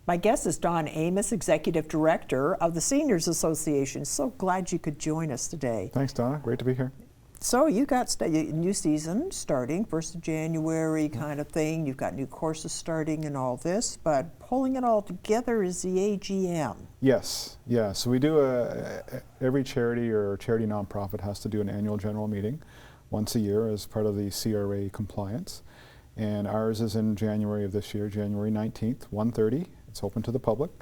My guest is Don Amos, Executive Director of the Seniors Association. So glad you could join us today. Thanks, Donna. Great to be here. So you got new season starting 1st of January kind of thing. You've got new courses starting and all this, but pulling it all together is the AGM. Yes, yeah. So we do every charity or charity nonprofit has to do an annual general meeting once a year as part of the CRA compliance. And ours is in January of this year, January 19th, 1:30. It's open to the public.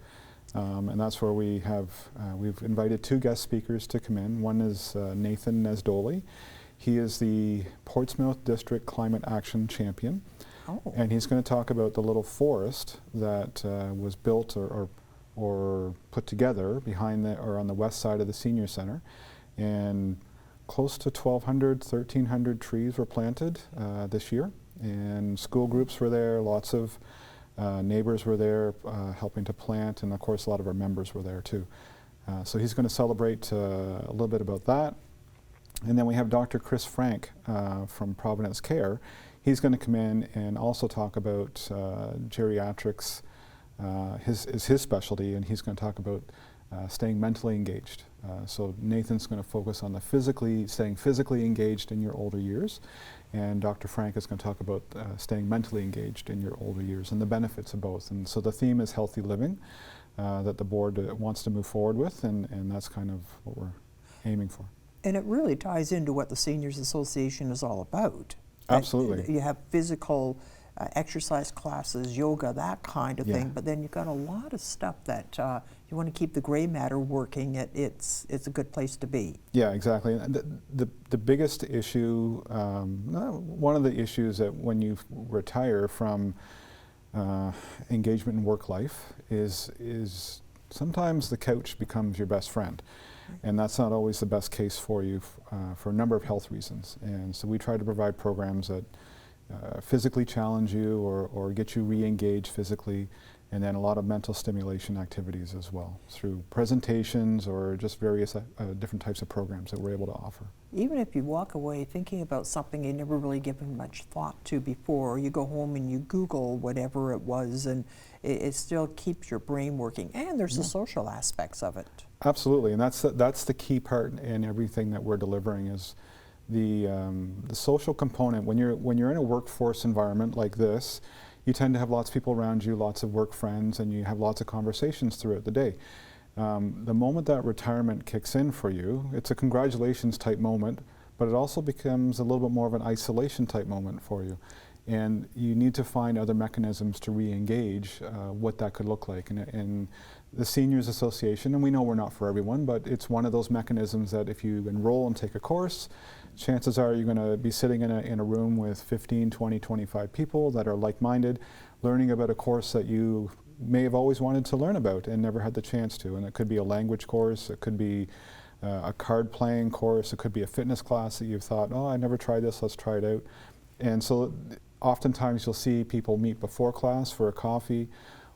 And that's where we have, we've invited 2 guest speakers to come in. One is Nathan Nesdoli. He is the Portsmouth District Climate Action Champion. Oh. And he's going to talk about the little forest that was built or put together behind or on the west side of the Senior Center. And close to 1,200, 1,300 trees were planted this year. And school groups were there, lots of neighbors were there helping to plant, and of course a lot of our members were there too. So he's going to celebrate a little bit about that. And then we have Dr. Chris Frank from Providence Care. He's going to come in and also talk about geriatrics, his specialty, and he's going to talk about staying mentally engaged. So Nathan's going to focus on staying physically engaged in your older years, and Dr. Frank is going to talk about staying mentally engaged in your older years and the benefits of both. And so the theme is healthy living that the board wants to move forward with, and that's kind of what we're aiming for. And it really ties into what the Seniors Association is all about. Absolutely. You have physical exercise classes, yoga, that kind of thing, but then you've got a lot of stuff that you want to keep the gray matter working. It's a good place to be. Yeah, exactly. The biggest issue, one of the issues that when you retire from engagement in work life is sometimes the couch becomes your best friend. And that's not always the best case for you for a number of health reasons. And so we try to provide programs that physically challenge you or get you re-engaged physically, and then a lot of mental stimulation activities as well through presentations or just various different types of programs that we're able to offer. Even if you walk away thinking about something you never really given much thought to before, you go home and you Google whatever it was, and it still keeps your brain working. And there's the social aspects of it. Absolutely, and that's the key part in everything that we're delivering is the social component. When you're in a workforce environment like this, you tend to have lots of people around you, lots of work friends, and you have lots of conversations throughout the day. The moment that retirement kicks in for you, it's a congratulations type moment, but it also becomes a little bit more of an isolation type moment for you. And you need to find other mechanisms to re-engage what that could look like. And the Seniors Association, and we know we're not for everyone, but it's one of those mechanisms that if you enroll and take a course, chances are you're going to be sitting in a room with 15, 20, 25 people that are like-minded, learning about a course that you may have always wanted to learn about and never had the chance to. And it could be a language course, it could be a card playing course, it could be a fitness class that you've thought, oh, I never tried this, let's try it out. And so oftentimes you'll see people meet before class for a coffee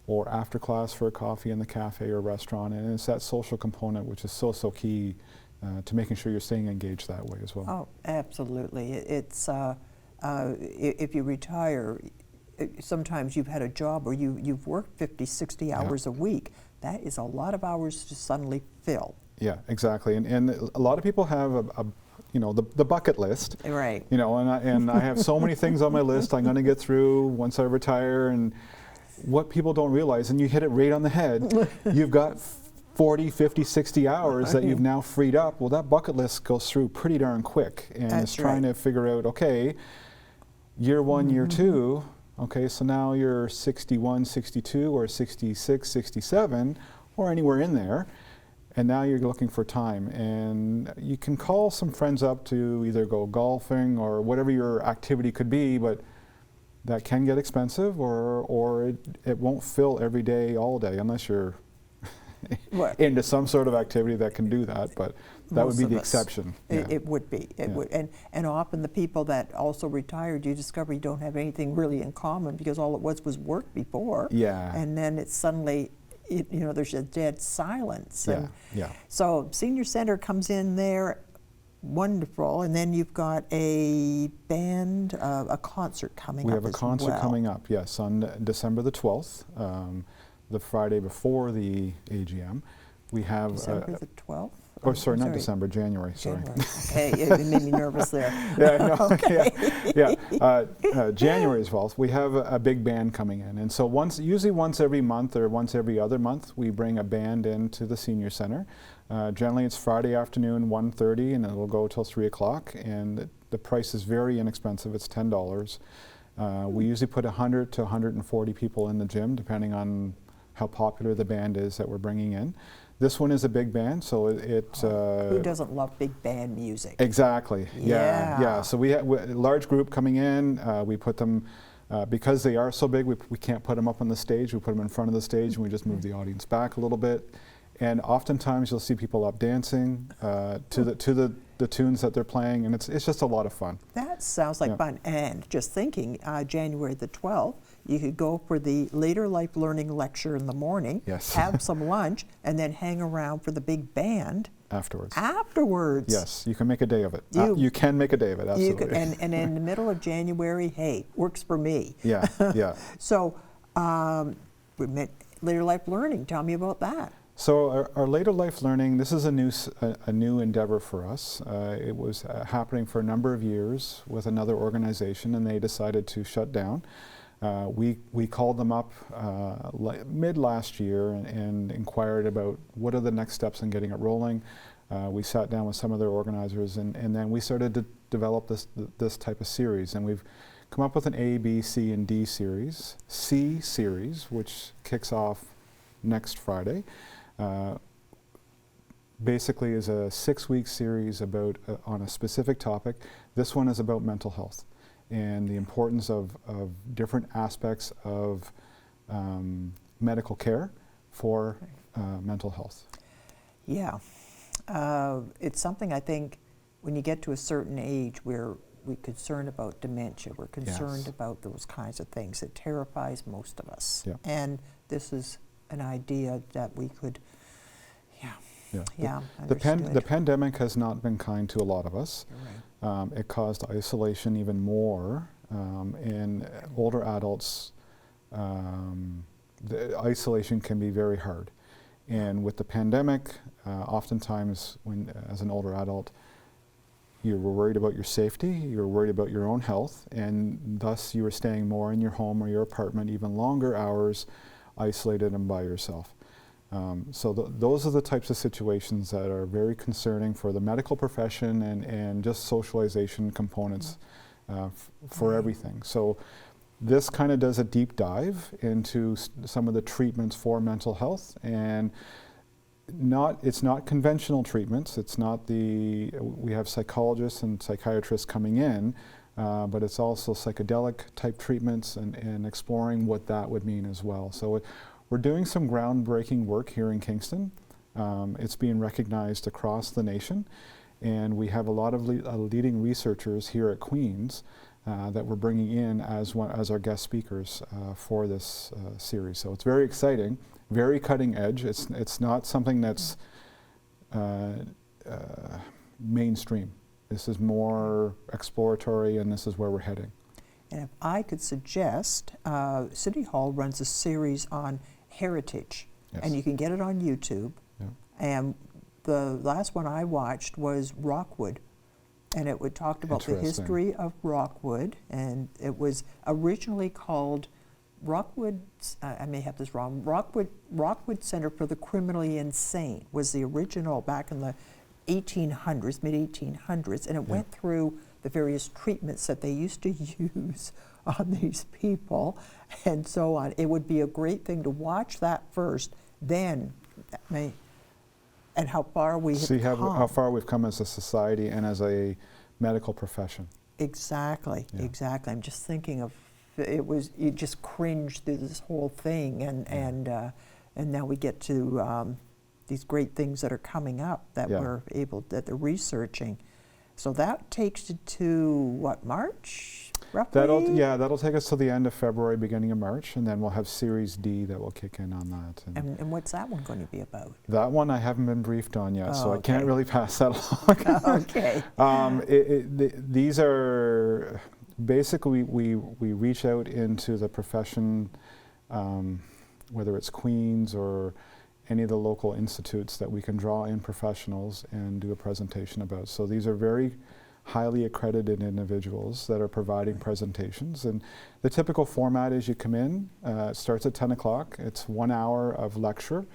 or after class for a coffee in the cafe or restaurant, and it's that social component which is so key to making sure you're staying engaged that way as well. Oh, absolutely. It's if you retire, sometimes you've had a job where you've worked 50, 60 hours a week. That is a lot of hours to suddenly fill. Yeah, exactly. And a lot of people have the bucket list. Right. And I have so many things on my list I'm going to get through once I retire. And what people don't realize, and you hit it right on the head, you've got 40, 50, 60 hours that you've now freed up. Well, that bucket list goes through pretty darn quick. And it's trying to figure out, okay, year 1, year 2, okay, so now you're 61, 62, or 66, 67, or anywhere in there. And now you're looking for time, and you can call some friends up to either go golfing or whatever your activity could be, but that can get expensive, or it won't fill every day, all day, unless you're into some sort of activity that can do that, but that would be the exception. It would be. It would. And often the people that also retired, you discover you don't have anything really in common because all it was work before. Yeah. And then it's suddenly, there's a dead silence. And yeah. So Senior Center comes in there, wonderful, and then you've got a band, a concert coming up as well. We have a concert coming up, yes, on December the 12th. the Friday before the AGM. We have December the 12th? Oh, sorry, not December, January. Sorry. January. Okay, it made me nervous there. Yeah, no, Okay. January 12th, we have a big band coming in. And so usually once every month or once every other month, we bring a band into the Senior Center. Generally it's Friday afternoon, 1:30, and it'll go till 3 o'clock. And the price is very inexpensive, it's $10. We usually put 100 to 140 people in the gym, depending on how popular the band is that we're bringing in. This one is a big band, so who doesn't love big band music? Exactly. Yeah. So we have a large group coming in. We put them because they are so big. We can't put them up on the stage. We put them in front of the stage, and we just move the audience back a little bit. And oftentimes you'll see people up dancing to the tunes that they're playing, and it's just a lot of fun. That sounds like fun. And just thinking, January the 12th, you could go for the later life learning lecture in the morning, Yes. have some lunch, and then hang around for the big band Afterwards. Yes, you can make a day of it. You can make make a day of it, absolutely. and in the middle of January, hey, works for me. Yeah. So, later life learning, tell me about that. So our later life learning, this is a new endeavor for us. It was happening for a number of years with another organization, and they decided to shut down. We called them up mid last year and inquired about what are the next steps in getting it rolling. We sat down with some of their organizers, and then we started to develop this type of series, and we've come up with an A, B, C, and D series. C series, which kicks off next Friday. Basically is a 6-week series about on a specific topic. This one is about mental health and the importance of different aspects of medical care for mental health. Yeah, it's something I think when you get to a certain age where we're concerned about dementia, we're concerned about those kinds of things. It terrifies most of us. Yeah. And this is an idea that we could, The pandemic has not been kind to a lot of us. You're right. It caused isolation even more in older adults. The isolation can be very hard, and with the pandemic, oftentimes when as an older adult, you were worried about your safety, you were worried about your own health, and thus you were staying more in your home or your apartment even longer hours, isolated and by yourself. So those are the types of situations that are very concerning for the medical profession and just socialization components for everything. So this kind of does a deep dive into some of the treatments for mental health, and it's not conventional treatments. It's not we have psychologists and psychiatrists coming in, but it's also psychedelic type treatments and exploring what that would mean as well. So we're doing some groundbreaking work here in Kingston. It's being recognized across the nation, and we have a lot of leading researchers here at Queen's that we're bringing in as our guest speakers for this series. So it's very exciting, very cutting edge. It's not something that's mainstream. This is more exploratory, and this is where we're heading. And if I could suggest, City Hall runs a series on heritage, and you can get it on YouTube. Yeah. And the last one I watched was Rockwood, and it talked about the history of Rockwood, and it was originally called Rockwood, I may have this wrong, Rockwood Center for the Criminally Insane was the original back in the 1800s, mid-1800s, and it went through the various treatments that they used to use on these people and so on. It would be a great thing to watch that first, then, and how far we have come. How far we've come as a society and as a medical profession. Exactly, exactly. I'm just thinking of, you just cringe through this whole thing, and now we get to these great things that are coming up that that they're researching. So that takes it to what, March, roughly? That'll take us to the end of February, beginning of March, and then we'll have Series D that will kick in on that. And what's that one going to be about? That one I haven't been briefed on yet, so I can't really pass that along. Okay. These are basically we reach out into the profession. whether it's Queen's or any of the local institutes that we can draw in professionals and do a presentation about. So these are very highly accredited individuals that are providing presentations. And the typical format is you come in, it starts at 10 o'clock. It's 1 hour of lecture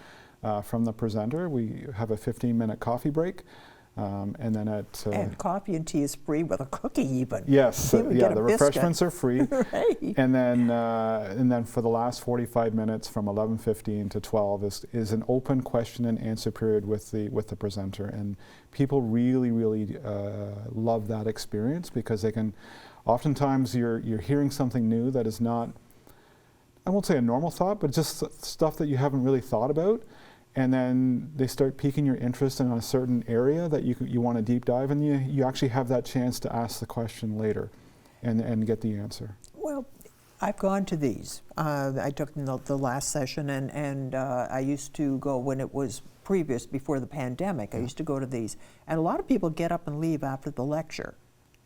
from the presenter. We have a 15-minute coffee break. And then at... and coffee and tea is free with a cookie even. Yes, yeah, the refreshments are free. Right. And then for the last 45 minutes from 11:15 to 12 is an open question and answer period with the presenter. And people really, really love that experience because they can, oftentimes you're hearing something new that is not, I won't say a normal thought, but just stuff that you haven't really thought about. And then they start piquing your interest in a certain area that you want to deep dive, and you actually have that chance to ask the question later and get the answer. Well, I've gone to these. I took the last session, and I used to go when it was before the pandemic. I used to go to these. And a lot of people get up and leave after the lecture.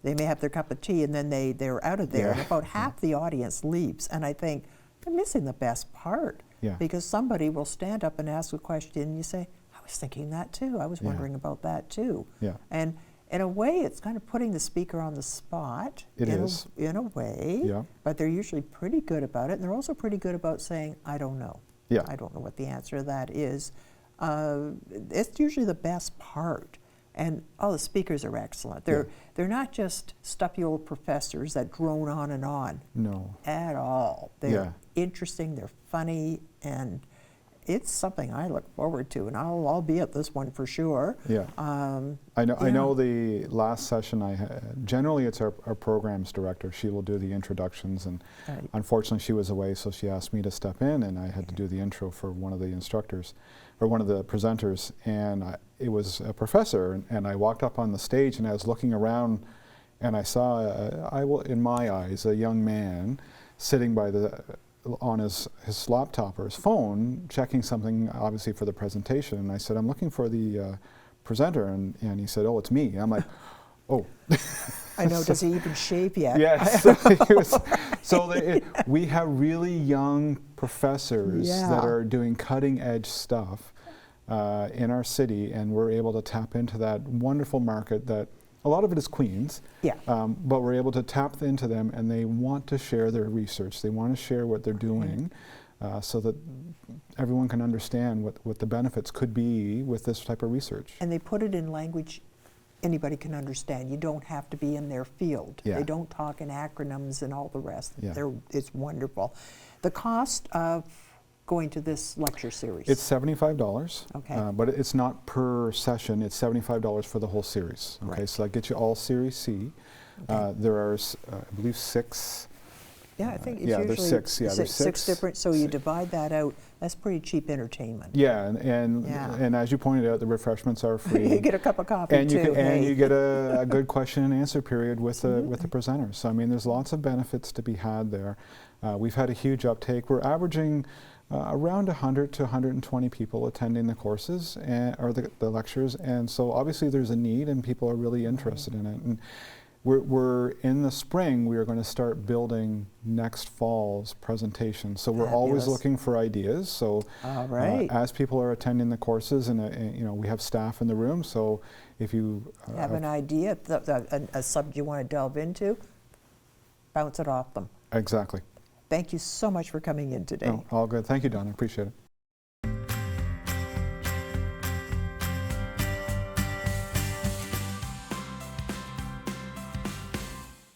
They may have their cup of tea, and then they're out of there, and about half the audience leaves. And I think, they're missing the best part. Yeah. Because somebody will stand up and ask a question, and you say, I was thinking that too. I was wondering about that too. Yeah. And in a way, it's kind of putting the speaker on the spot. It is. In a way. Yeah. But they're usually pretty good about it. And they're also pretty good about saying, I don't know. Yeah. I don't know what the answer to that is. It's usually the best part. And the speakers are excellent. They're not just stuffy old professors that drone on and on. No. At all. They're interesting, they're funny, and it's something I look forward to, and I'll be at this one for sure. Yeah. I know the last session I had, generally it's our programs director. She will do the introductions, and unfortunately she was away, so she asked me to step in, and I had to do the intro for one of the instructors, or one of the presenters, and it was a professor, and I walked up on the stage, and I was looking around, and I saw, in my eyes, a young man sitting by on his laptop or his phone, checking something, obviously for the presentation. And I said, I'm looking for the presenter, and he said, oh, it's me. And I'm like, oh. I know, does he even shave yet? Yes. We have really young professors that are doing cutting edge stuff in our city, and we're able to tap into that wonderful market that a lot of it is Queens, but we're able to tap into them, and they want to share their research. They want to share what they're doing so that everyone can understand what the benefits could be with this type of research. And they put it in language anybody can understand. You don't have to be in their field. They don't talk in acronyms and all the rest. It's wonderful. The cost of going to this lecture series? It's $75, okay. But it's not per session. It's $75 for the whole series. Okay, right. So that gets you all Series C. Okay. There are, I believe, 6. Yeah, I think it's there's usually 6. Yeah, there's 6 different. So you divide that out. That's pretty cheap entertainment. Yeah, and as you pointed out, the refreshments are free. You get a cup of coffee and too. You get a good question and answer period with the presenter. So I mean, there's lots of benefits to be had there. We've had a huge uptake. We're averaging around 100 to 120 people attending the courses or the lectures, and so obviously there's a need, and people are really interested in it. And we're in the spring, we are going to start building next fall's presentation. So we're always looking for ideas. So as people are attending the courses, and we have staff in the room, so if you have an idea, a subject you want to delve into, bounce it off them. Exactly. Thank you so much for coming in today. Oh, all good. Thank you, Don. I appreciate it.